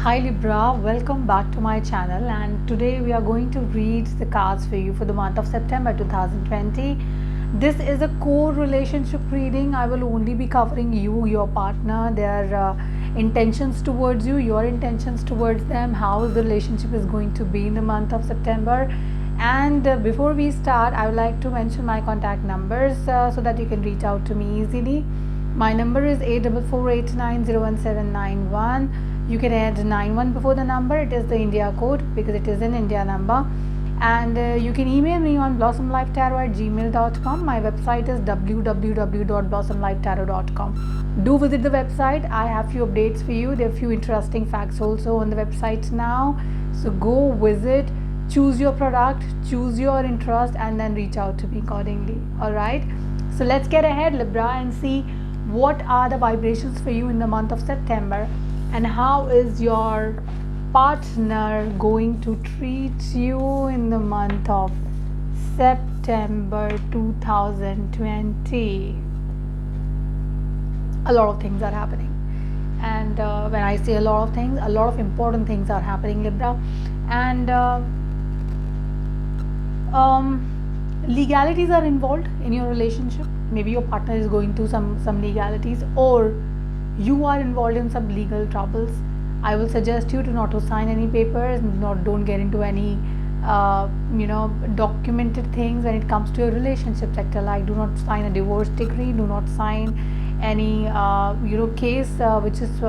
Hi Libra, welcome back to my channel, and today we are going to read the cards for you for the month of September 2020. This is a core relationship reading. I will only be covering you, your partner, their intentions towards you, your intentions towards them, how the relationship is going to be in the month of September. And before we start, I would like to mention my contact numbers so that you can reach out to me easily. My number is 8448901791. You can add 91 before the number. It is the India code because it is an India number. And you can email me on blossomlifetarot@gmail.com. My website is www.blossomlifetarot.com. Do visit the website. I have few updates for you. There are few interesting facts also on the website now. So go visit, choose your product, choose your interest, and then reach out to me accordingly. Alright. So let's get ahead, Libra, and see what are the vibrations for you in the month of September, and how is your partner going to treat you in the month of September 2020. A lot of things are happening, and when I say a lot of things, a lot of important things are happening, Libra. And legalities are involved in your relationship. Maybe your partner is going through some legalities, or you are involved in some legal troubles. I will suggest you to not to sign any papers, don't get into any documented things when it comes to your relationship sector. Like, do not sign a divorce decree, do not sign any case which is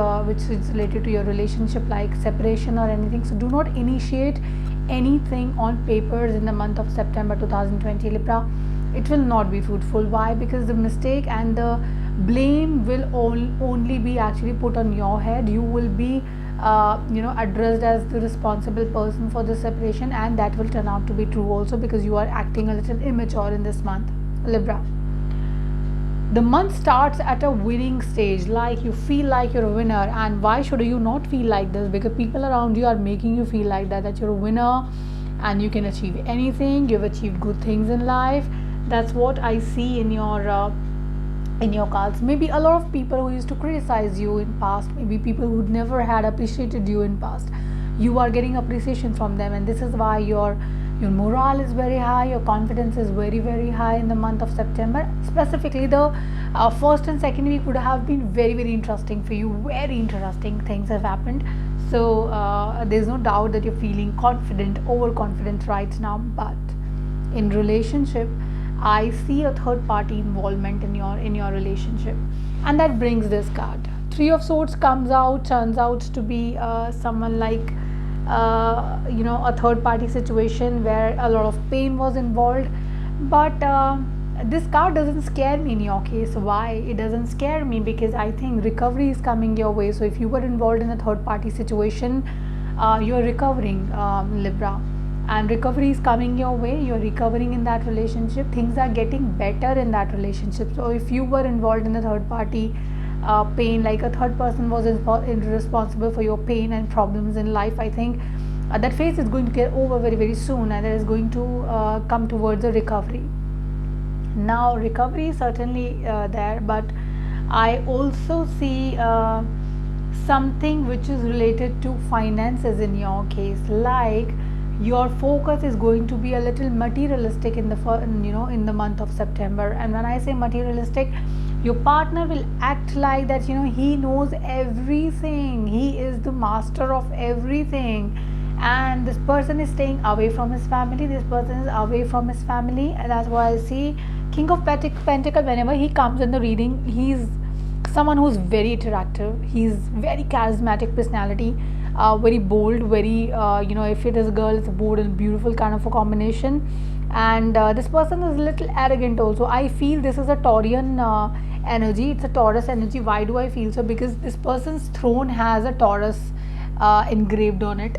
related to your relationship, like separation or anything. So do not initiate anything on papers in the month of September 2020, Libra. It will not be fruitful. Why? Because the mistake and the blame will only be actually put on your head. You will be addressed as the responsible person for the separation, and that will turn out to be true also, because you are acting a little immature in this month, Libra. The month starts at a winning stage, like you feel like you're a winner. And why should you not feel like this? Because people around you are making you feel like that you're a winner and you can achieve anything. You've achieved good things in life. That's what I see in your cards. Maybe a lot of people who used to criticize you in past, maybe people who never had appreciated you in past, you are getting appreciation from them, and this is why your morale is very high, your confidence is very, very high in the month of September. Specifically, the first and second week would have been very, very interesting for you. Very interesting things have happened. So there's no doubt that you're feeling confident, overconfident right now. But in relationship, I see a third party involvement in your relationship, and that brings this card. Three of Swords comes out, turns out to be someone like a third party situation where a lot of pain was involved. But this card doesn't scare me in your case. Why it doesn't scare me? Because I think recovery is coming your way. So if you were involved in a third party situation, you're recovering, Libra, and recovery is coming your way. You're recovering in that relationship. Things are getting better in that relationship. So if you were involved in a third party pain, like a third person was responsible for your pain and problems in life, I think that phase is going to get over very, very soon, and it is going to come towards a recovery. Now recovery is certainly there, but I also see something which is related to finances in your case. Like, your focus is going to be a little materialistic in the month of September. And when I say materialistic, your partner will act like that he knows everything, he is the master of everything, and this person is staying away from his family, and that's why I see King of Pentacle. Whenever he comes in the reading, he's someone who's very attractive, he's very charismatic personality, very bold, very if it is a girl, it's a bold and beautiful kind of a combination. And this person is a little arrogant also. I feel this is a Taurian energy, it's a Taurus energy. Why do I feel so? Because this person's throne has a Taurus engraved on it.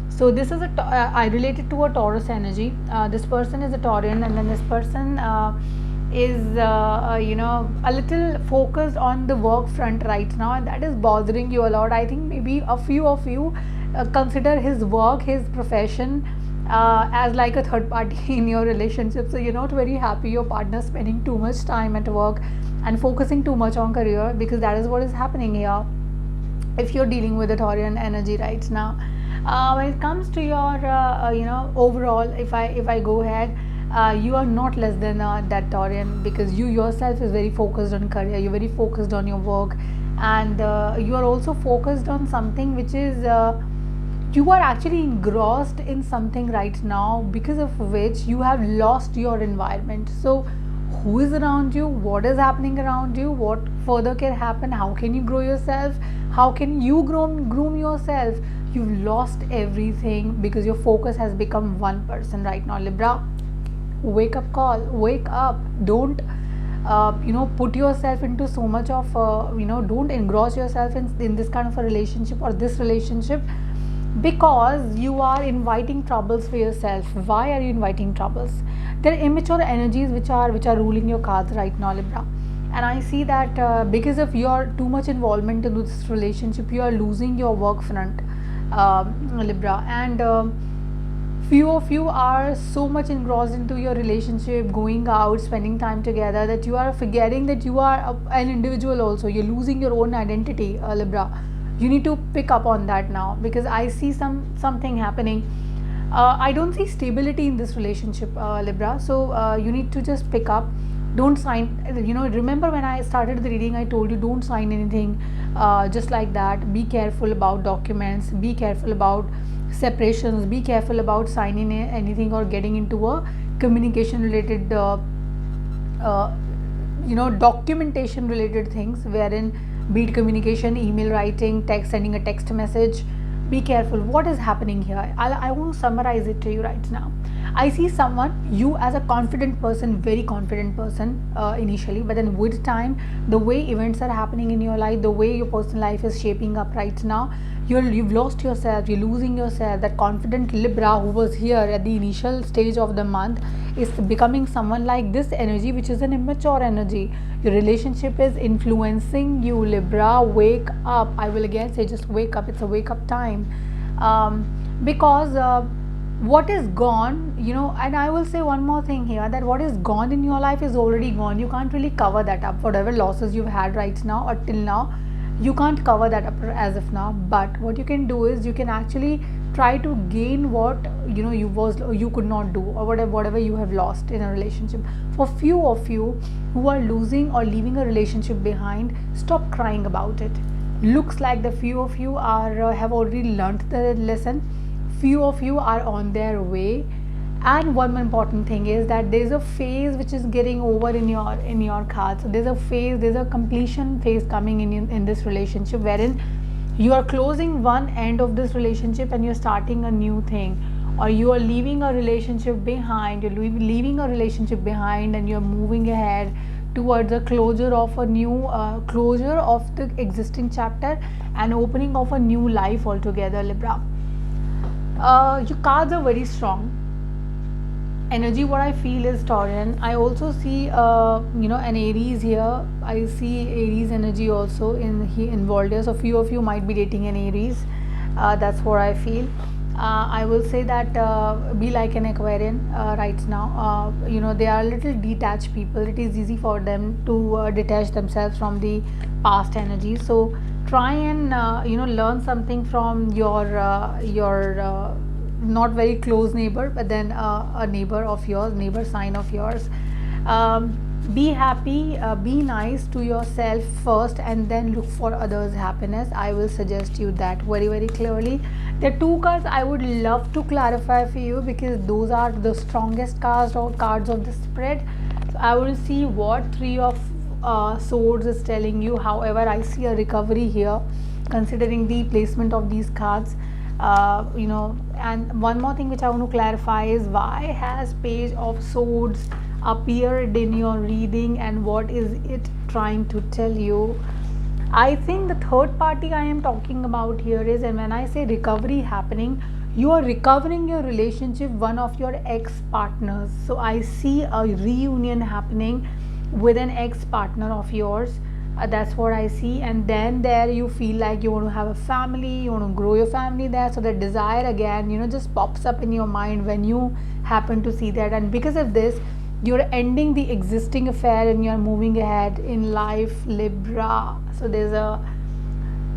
So this is I relate it to a Taurus energy. This person is a Taurian, and then this person is a little focused on the work front right now, and that is bothering you a lot. I think maybe a few of you consider his work, his profession as like a third party in your relationship. So you're not very happy your partner spending too much time at work and focusing too much on career, because that is what is happening here. if you're dealing with the Taurian energy right now. When it comes to your overall, if I go ahead, you are not less than that Taurian, because you yourself is very focused on career, you're very focused on your work, and you are also focused on something which is you are actually engrossed in something right now, because of which you have lost your environment. So who is around you, what is happening around you, what further can happen, how can you grow yourself, how can you groom yourself. You've lost everything because your focus has become one person right now, Libra. Wake up call, wake up. Don't put yourself into so much of don't engross yourself in this kind of a relationship or this relationship, because you are inviting troubles for yourself. Why are you inviting troubles? There are immature energies which are ruling your cards right now, Libra. And I see that because of your too much involvement in this relationship, you are losing your work front, Libra. And few of you are so much engrossed into your relationship, going out, spending time together, that you are forgetting that you are an individual also. You're losing your own identity, Libra. You need to pick up on that now, because I see something happening. I don't see stability in this relationship, Libra. So you need to just pick up. Don't sign. Remember when I started the reading, I told you don't sign anything just like that. Be careful about documents. Be careful about separations. Be careful about signing anything or getting into a communication related documentation related things, wherein be it communication, email writing, text, sending a text message. Be careful what is happening here. I want to summarize it to you right now. I see someone, you as a confident person, very confident person initially, but then with time, the way events are happening in your life, the way your personal life is shaping up right now, you've lost yourself, you're losing yourself. That confident Libra who was here at the initial stage of the month is becoming someone like this energy, which is an immature energy. Your relationship is influencing you, Libra. Wake up. I will again say, just wake up. It's a wake up time, because what is gone, and I will say one more thing here, that what is gone in your life is already gone. You can't really cover that up. Whatever losses you've had right now or till now, you can't cover that up as of now. But what you can do is you can actually try to gain what you could not do, or whatever you have lost in a relationship. For few of you who are losing or leaving a relationship behind, stop crying about it. Looks like the few of you are have already learnt the lesson. Few of you are on their way. And one more important thing is that there is a phase which is getting over in your cards. So there's a completion phase coming in this relationship, wherein you are closing one end of this relationship and you're starting a new thing, or you are leaving a relationship behind. You're leaving a relationship behind and you're moving ahead towards a closure of a new closure of the existing chapter and opening of a new life altogether, Libra. Your cards are very strong. Energy, what I feel is Taurian. I also see an Aries here. I see Aries energy also involved here. So few of you might be dating an Aries. That's what I feel. I will say that be like an Aquarian right now. They are little detached people. It is easy for them to detach themselves from the past energy. So try and learn something from your not very close neighbor, but then a neighbor of yours, neighbor sign of yours. Be happy, be nice to yourself first, and then look for others' happiness. I will suggest you that very, very clearly. The two cards I would love to clarify for you, because those are the strongest cards of the spread. So I will see what Three of Swords is telling you. However, I see a recovery here considering the placement of these cards. And one more thing which I want to clarify is, why has Page of Swords appeared in your reading and what is it trying to tell you? I think the third party I am talking about here is, and when I say recovery happening, you are recovering your relationship, one of your ex-partners. So I see a reunion happening with an ex-partner of yours. That's what I see. And then there you feel like you want to have a family, you want to grow your family there. So the desire again just pops up in your mind when you happen to see that. And because of this, you're ending the existing affair and you're moving ahead in life, Libra. So there's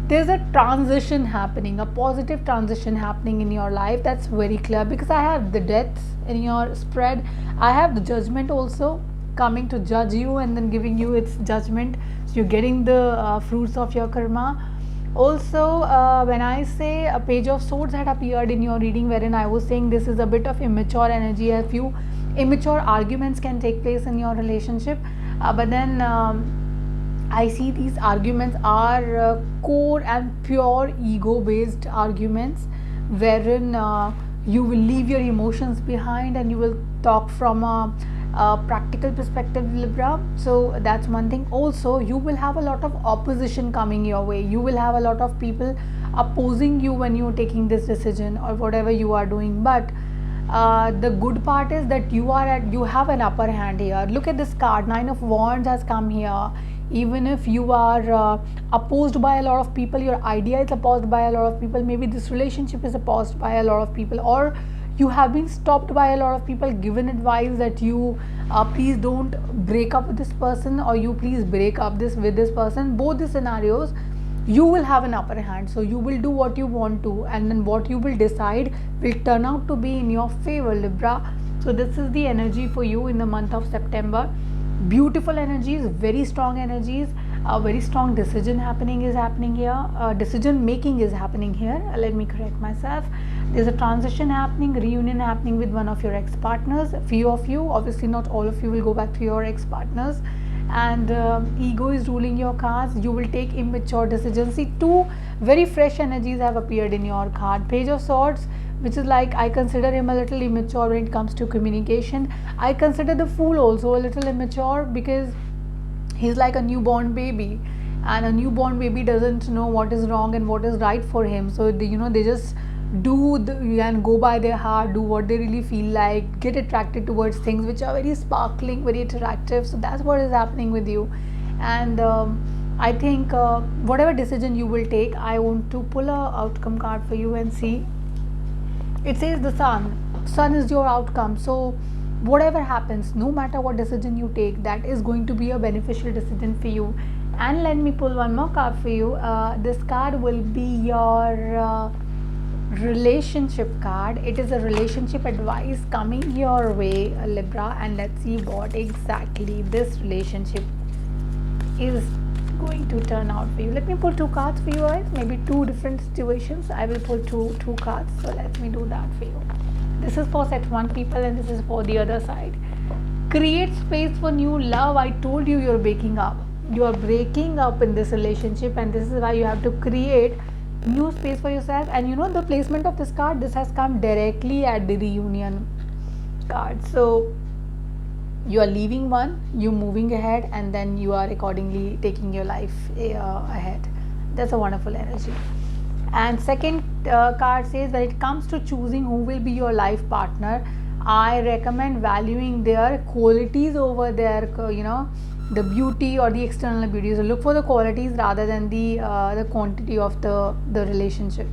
there's a transition happening, a positive transition happening in your life. That's very clear, because I have the deaths in your spread. I have the judgment also coming to judge you and then giving you its judgment. So you're getting the fruits of your karma. Also, when I say a page of swords had appeared in your reading, wherein I was saying this is a bit of immature energy, a few immature arguments can take place in your relationship, but then I see these arguments are core and pure ego based arguments, wherein you will leave your emotions behind and you will talk from a practical perspective, Libra. So that's one thing. Also, you will have a lot of opposition coming your way. You will have a lot of people opposing you when you're taking this decision or whatever you are doing. But the good part is that you have an upper hand here. Look at this card, 9 of Wands has come here. Even if you are opposed by a lot of people, your idea is opposed by a lot of people, maybe this relationship is opposed by a lot of people, or you have been stopped by a lot of people, given advice that you please don't break up with this person, or you please break up with this person. Both the scenarios, you will have an upper hand. So you will do what you want to, and then what you will decide will turn out to be in your favor, Libra. So this is the energy for you in the month of September. Beautiful energies, very strong energies. A very strong decision is happening here. Decision making is happening here. Let me correct myself. There's a transition happening, reunion happening with one of your ex-partners. A few of you, obviously not all of you, will go back to your ex-partners. And ego is ruling your cards. You will take immature decisions. See, 2 very fresh energies have appeared in your card. Page of Swords, which is like, I consider him a little immature when it comes to communication. I consider the Fool also a little immature, because he's like a newborn baby, and a newborn baby doesn't know what is wrong and what is right for him. So they just do and go by their heart, do what they really feel like, get attracted towards things which are very sparkling, very attractive. So that's what is happening with you. And I think whatever decision you will take, I want to pull a outcome card for you and see. It says the sun is your outcome. So whatever happens, no matter what decision you take, that is going to be a beneficial decision for you. And let me pull one more card for you. This card will be your relationship card. It is a relationship advice coming your way, Libra, and let's see what exactly this relationship is going to turn out for you. Let me pull 2 cards for you guys, maybe 2 different situations. I will pull two cards, so let me do that for you. This is for set 1 people, and this is for the other side. Create space for new love. I told you you're breaking up. You are breaking up in this relationship, and this is why you have to create new space for yourself. And you know the placement of this card, this has come directly at the reunion card. So you are leaving one, you moving ahead, and then you are accordingly taking your life ahead. That's a wonderful energy. And second card says, when it comes to choosing who will be your life partner, I recommend valuing their qualities over their the beauty or the external beauty. So look for the qualities rather than the quantity of the relationship,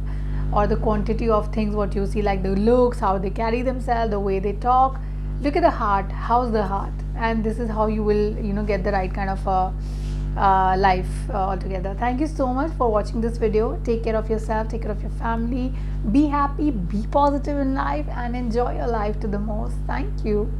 or the quantity of things what you see, like the looks, how they carry themselves, the way they talk. Look at the heart. How's the heart? And this is how you will get the right kind of life altogether. Thank you so much for watching this video. Take care of yourself, take care of your family, be happy, be positive in life, and enjoy your life to the most. Thank you.